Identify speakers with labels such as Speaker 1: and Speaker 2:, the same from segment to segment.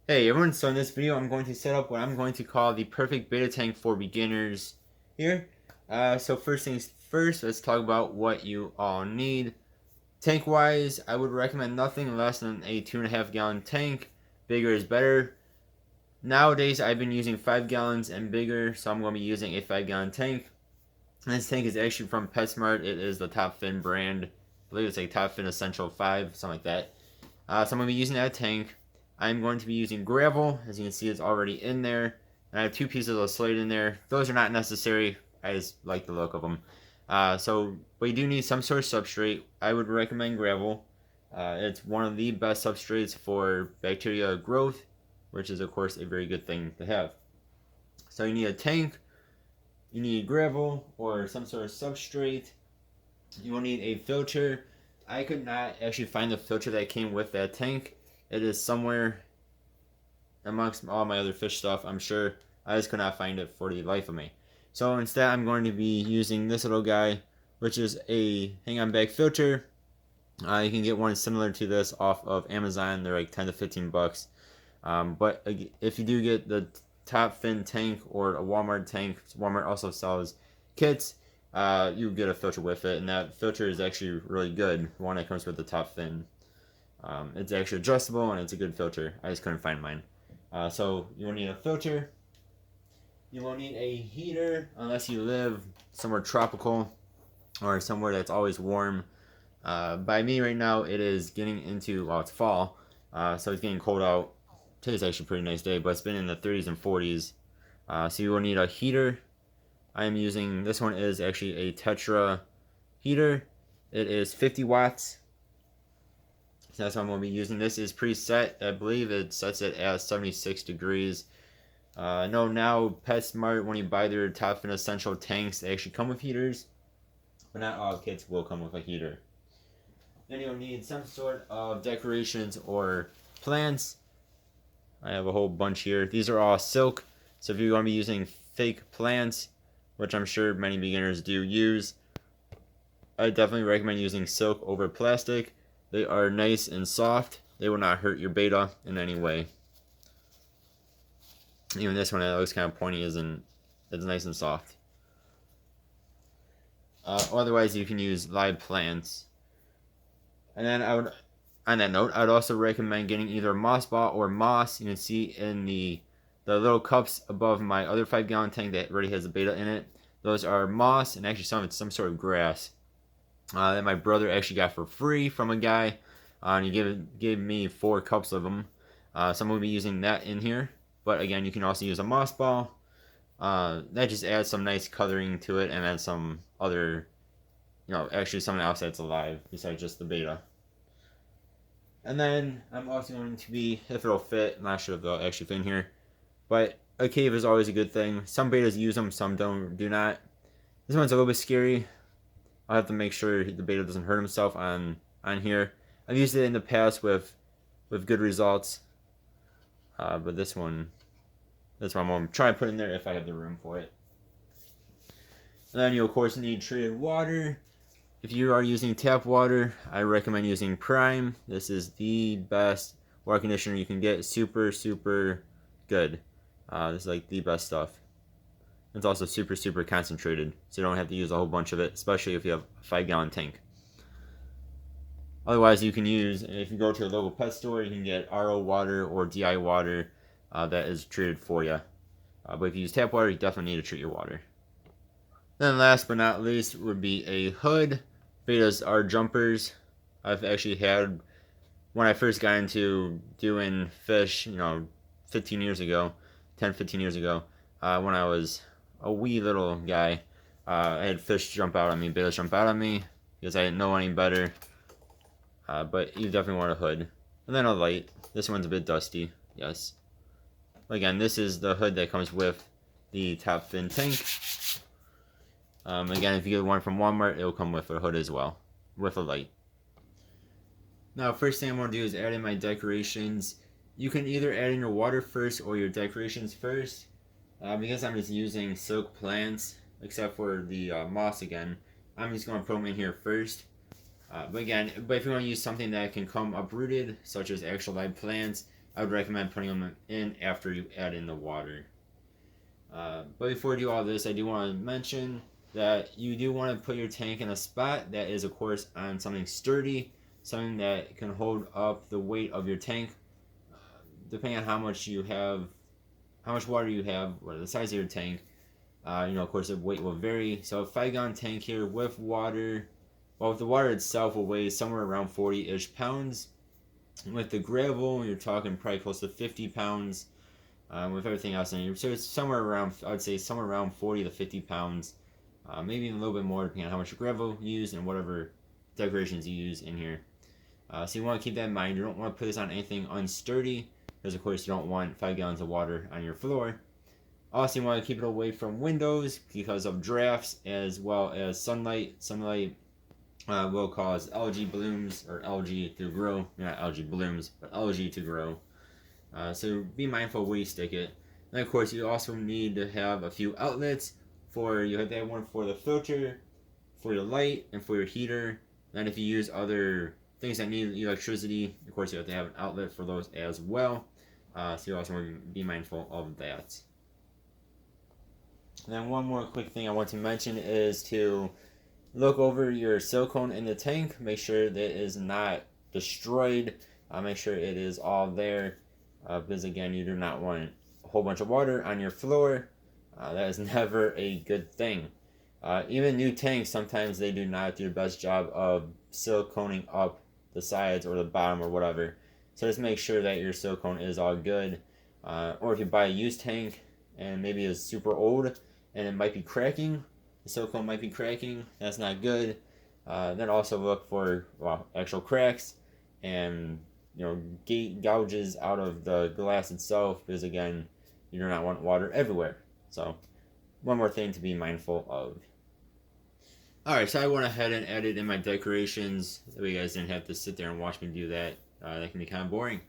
Speaker 1: Hey everyone, so in this video I'm going to set up what I'm going to call the perfect beta tank for beginners here. So first things first, let's talk about what you all need. Tank wise, I would recommend nothing less than a 2.5 gallon tank. Bigger is better. Nowadays I've been using 5 gallons and bigger, so I'm going to be using a 5 gallon tank. And this tank is actually from PetSmart. It is the Top Fin brand. I believe it's like Top Fin Essential 5, something like that. So I'm going to be using that tank. I'm going to be using gravel. As you can see, it's already in there. And I have 2 pieces of slate in there. Those are not necessary. I just like the look of them. But you do need some sort of substrate. I would recommend gravel. It's one of the best substrates for bacteria growth, which is, of course, a very good thing to have. So you need a tank. You need gravel or some sort of substrate. You will need a filter. I could not actually find the filter that came with that tank. It is somewhere amongst all my other fish stuff, I'm sure. I just could not find it for the life of me. So instead, I'm going to be using this little guy, which is a hang-on bag filter. You can get one similar to this off of Amazon. They're like 10 to 15 bucks. But if you do get the Top Fin tank or a Walmart tank, Walmart also sells kits. You get a filter with it, and that filter is actually really good. The one that comes with the Top Fin. It's actually adjustable and it's a good filter. I just couldn't find mine. So you will need a filter. You will need a heater unless you live somewhere tropical or somewhere that's always warm. By me right now, it is getting into, well, it's fall, so it's getting cold out. Today's actually a pretty nice day, but it's been in the 30s and 40s. So you will need a heater. I am using, this one is actually a Tetra heater. It is 50 watts. So that's what I'm going to be using. This is preset. I believe it sets it at 76 degrees. No, now PetSmart, when you buy their Top Fin Essential tanks, they actually come with heaters. But not all kits will come with a heater. Then you'll need some sort of decorations or plants. I have a whole bunch here. These are all silk. So if you're going to be using fake plants, which I'm sure many beginners do use, I definitely recommend using silk over plastic. They are nice and soft. They will not hurt your betta in any way. Even this one that looks kind of pointy isn't. It's nice and soft. Otherwise, you can use live plants. And then on that note, I would also recommend getting either moss ball or moss. You can see in the little cups above my other 5 gallon tank that already has a betta in it. Those are moss, and actually some of it's some sort of grass. That my brother actually got for free from a guy. And he gave me 4 cups of them. So I'm going to be using that in here. But again, you can also use a moss ball. That just adds some nice coloring to it, and then some other, actually something else that's alive besides just the betta. And then I'm also going to be, if it'll fit, I'm not sure if they'll actually fit in here, but a cave is always a good thing. Some bettas use them, some do not. This one's a little bit scary. I'll have to make sure the betta doesn't hurt himself on here. I've used it in the past with good results, but this one I'm going to try and put in there if I have the room for it. And then you of course need treated water. If you are using tap water, I recommend using Prime. This is the best water conditioner you can get. Super, super good. This is like the best stuff. It's also super, super concentrated, so you don't have to use a whole bunch of it, especially if you have a 5 gallon tank. Otherwise, you can use, if you go to a local pet store, you can get RO water or DI water that is treated for you. But if you use tap water, you definitely need to treat your water. Then last but not least would be a hood. Bettas are jumpers. I've actually had, when I first got into doing fish, 15 years ago, 10, 15 years ago, when I was a wee little guy, I had fish jump out on me, bettas jump out on me, because I didn't know any better. But you definitely want a hood. And then a light. This one's a bit dusty, yes. Again, this is the hood that comes with the Top Fin tank. Again, if you get one from Walmart, it'll come with a hood as well, with a light. Now, first thing I'm going to do is add in my decorations. You can either add in your water first or your decorations first. Because I'm just using silk plants, except for the moss again, I'm just going to put them in here first. But if you want to use something that can come uprooted, such as actual live plants, I would recommend putting them in after you add in the water. But before I do all this, I do want to mention that you do want to put your tank in a spot that is, of course, on something sturdy, something that can hold up the weight of your tank. Depending on how much you have, how much water you have, or the size of your tank, of course, the weight will vary. So a 5-gallon tank here with water, well, with the water itself will weigh somewhere around 40-ish pounds. And with the gravel, you're talking probably close to 50 pounds. With everything else in here, so it's somewhere around, I would say somewhere around 40 to 50 pounds, maybe even a little bit more depending on how much gravel you use and whatever decorations you use in here. So you want to keep that in mind. You don't want to put this on anything unsturdy, because of course you don't want 5 gallons of water on your floor. Also, you want to keep it away from windows because of drafts as well as sunlight. Sunlight will cause algae blooms, or algae to grow, not algae blooms, but algae to grow. So be mindful where you stick it. And of course, you also need to have a few outlets. You have to have one for the filter, for your light, and for your heater. And if you use other things that need electricity, of course, you have to have an outlet for those as well. So you also want to be mindful of that. And then one more quick thing I want to mention is to look over your silicone in the tank. Make sure that it is not destroyed. Make sure it is all there. Because again, you do not want a whole bunch of water on your floor. That is never a good thing. Even new tanks, sometimes they do not do the best job of siliconing up the sides or the bottom or whatever. So just make sure that your silicone is all good. Or if you buy a used tank and maybe it's super old and it might be cracking, the silicone might be cracking, that's not good. Then also look for actual cracks and gouges out of the glass itself, because again, you do not want water everywhere. So one more thing to be mindful of. Alright, so I went ahead and added in my decorations. That way you guys didn't have to sit there and watch me do that. That can be kind of boring.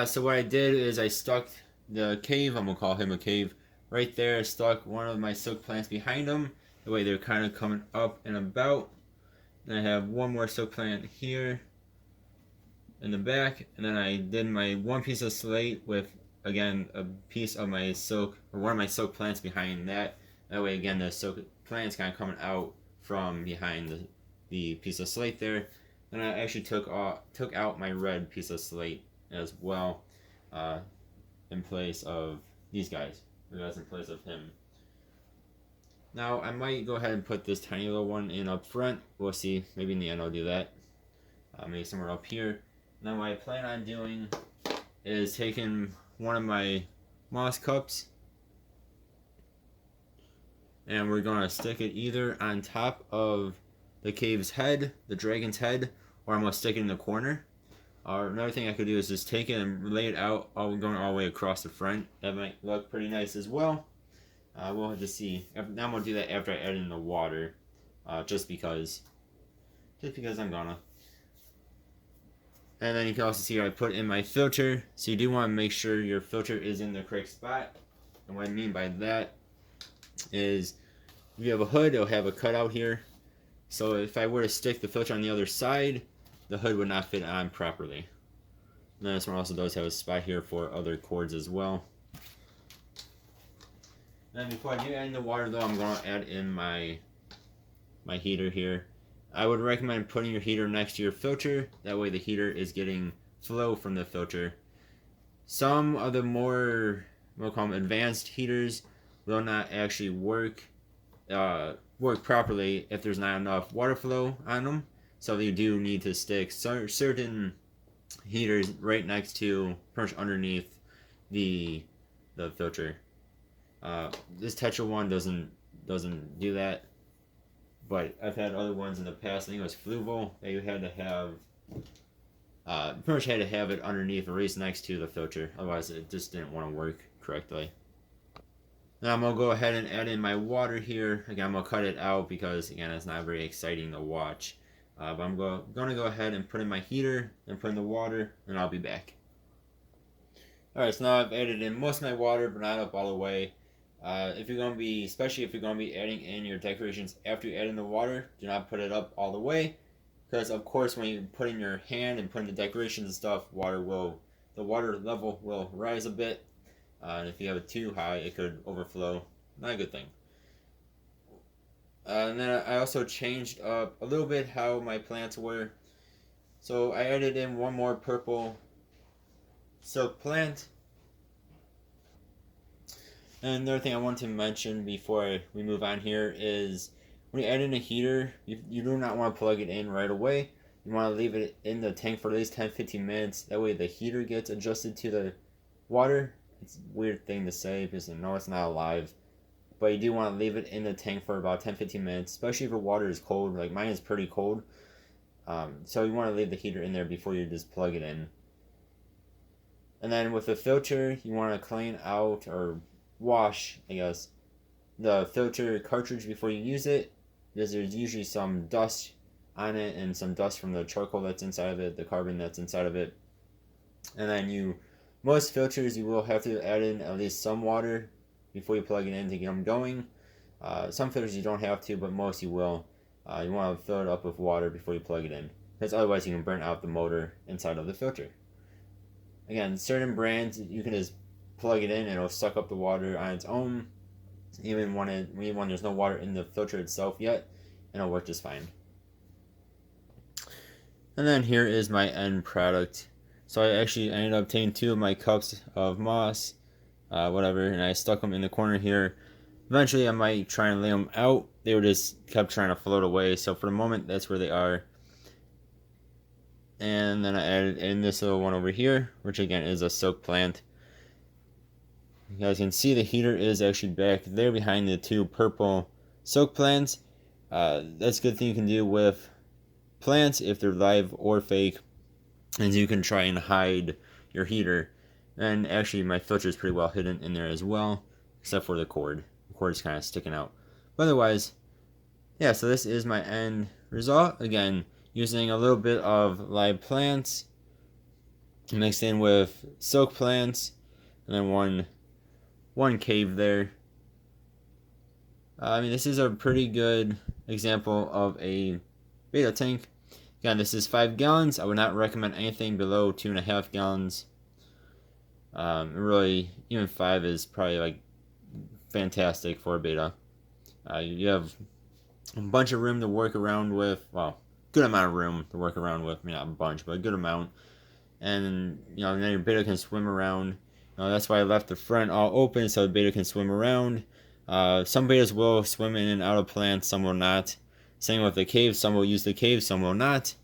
Speaker 1: So what I did is I stuck the cave, I'm going to call him a cave, right there. I stuck one of my silk plants behind him. The way they're kind of coming up and about. Then I have one more silk plant here in the back, and then I did my one piece of slate with, again, a piece of my silk, or one of my silk plants behind that. That way, again, the silk plants kind of coming out from behind the piece of slate there. And I actually took out my red piece of slate as well, in place of these guys. That's in place of him. Now, I might go ahead and put this tiny little one in up front. We'll see. Maybe in the end I'll do that. Maybe somewhere up here. Now what I plan on doing is taking one of my moss cups and we're going to stick it either on top of the cave's head, the dragon's head, or I'm going to stick it in the corner. Or another thing I could do is just take it and lay it out, going all the way across the front. That might look pretty nice as well. We'll have to see. Now I'm going to do that after I add in the water, just because I'm gonna. And then you can also see I put in my filter. So you do want to make sure your filter is in the correct spot. And what I mean by that is, if you have a hood, it'll have a cutout here. So if I were to stick the filter on the other side, the hood would not fit on properly. And then this one also does have a spot here for other cords as well. And before I do add in the water though, I'm going to add in my heater here. I would recommend putting your heater next to your filter. That way the heater is getting flow from the filter. Some of the more, we'll call them advanced heaters, will not actually work properly if there's not enough water flow on them. So you do need to stick certain heaters right next to, pretty much underneath the filter. This Tetra one doesn't do that. But I've had other ones in the past. I think it was Fluval. They had to have, pretty much had to have it underneath or raised next to the filter. Otherwise, it just didn't want to work correctly. Now I'm going to go ahead and add in my water here. Again, I'm going to cut it out because, again, it's not very exciting to watch. But I'm going to go ahead and put in my heater and put in the water, and I'll be back. Alright, so now I've added in most of my water, but not up all the way. If you're going to be, especially if you're going to be adding in your decorations after you add in the water, do not put it up all the way, because of course when you put in your hand and put in the decorations and stuff, water will the water level will rise a bit. And if you have it too high, it could overflow. Not a good thing. And then I also changed up a little bit how my plants were. So I added in one more purple silk plant. And another thing I want to mention before we move on here is when you add in a heater, you do not want to plug it in right away. You want to leave it in the tank for at least 10-15 minutes. That way the heater gets adjusted to the water. It's a weird thing to say because I know it's not alive. But you do want to leave it in the tank for about 10-15 minutes, especially if your water is cold. Like mine is pretty cold. So you want to leave the heater in there before you just plug it in. And then with the filter, you want to clean out or wash, I guess, the filter cartridge before you use it, because there's usually some dust on it and some dust from the charcoal that's inside of it, the carbon that's inside of it. And then most filters you will have to add in at least some water before you plug it in to get them going. Some filters you don't have to, but most you will. You want to fill it up with water before you plug it in, because otherwise you can burn out the motor inside of the filter. Again, certain brands you can just plug it in and it'll suck up the water on its own, even when there's no water in the filter itself yet, and it'll work just fine. And then here is my end product. So I actually ended up taking 2 of my cups of moss, whatever, and I stuck them in the corner here. Eventually I might try and lay them out. They were just kept trying to float away, so for the moment that's where they are. And then I added in this little one over here, which again is a silk plant. You guys can see the heater is actually back there behind the 2 purple silk plants. That's a good thing you can do with plants if they're live or fake, is you can try and hide your heater. And actually my filter is pretty well hidden in there as well, except for the cord. The cord is kind of sticking out. But otherwise, yeah, so this is my end result. Again, using a little bit of live plants mixed in with silk plants, and then one cave there. I mean, this is a pretty good example of a betta tank. Again, this is 5 gallons. I would not recommend anything below 2.5 gallons. Really, even 5 is probably like fantastic for a betta. You have a bunch of room to work around with. Well, good amount of room to work around with. I mean, not a bunch, but a good amount. And then your betta can swim around. That's why I left the front all open so the betta can swim around. Some bettas will swim in and out of plants, some will not. Same with the cave, some will use the cave, some will not.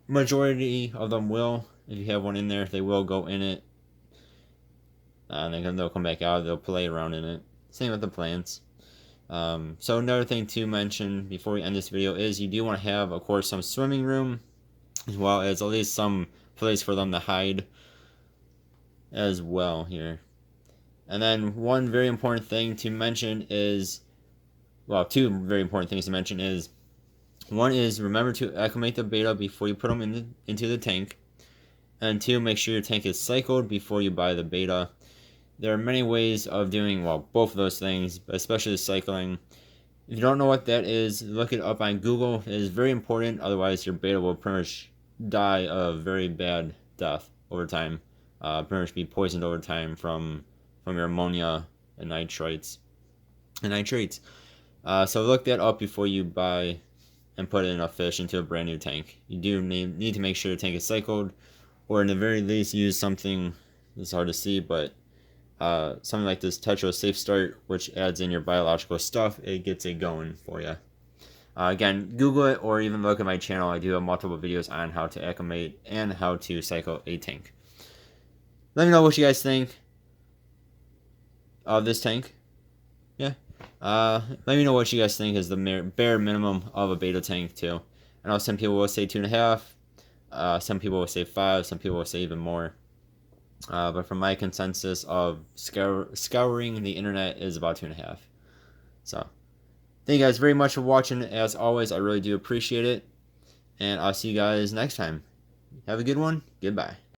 Speaker 1: Majority of them will. If you have one in there, they will go in it. And then they'll come back out, they'll play around in it. Same with the plants. So another thing to mention before we end this video is you do want to have, of course, some swimming room, as well as at least some place for them to hide as well here. And then one very important thing to mention is, well, 2 very important things to mention is, one is remember to acclimate the betta before you put them into the tank. And 2, make sure your tank is cycled before you buy the betta. There are many ways of doing, well, both of those things, but especially the cycling. If you don't know what that is, look it up on Google. It is very important, otherwise your betta will pretty much die a very bad death over time. Pretty much be poisoned over time from your ammonia and nitrates. So look that up before you buy and put in a fish into a brand new tank. You do need to make sure the tank is cycled, or in the very least use something that's hard to see, but something like this Tetra Safe Start, which adds in your biological stuff. It gets it going for you. Again, Google it or even look at my channel. I do have multiple videos on how to acclimate and how to cycle a tank. Let me know what you guys think of this tank. Yeah. Let me know what you guys think is the bare minimum of a betta tank too. I know some people will say 2.5. Some people will say 5. Some people will say even more. But from my consensus of scouring the internet is about 2.5. So, thank you guys very much for watching. As always, I really do appreciate it. And I'll see you guys next time. Have a good one. Goodbye.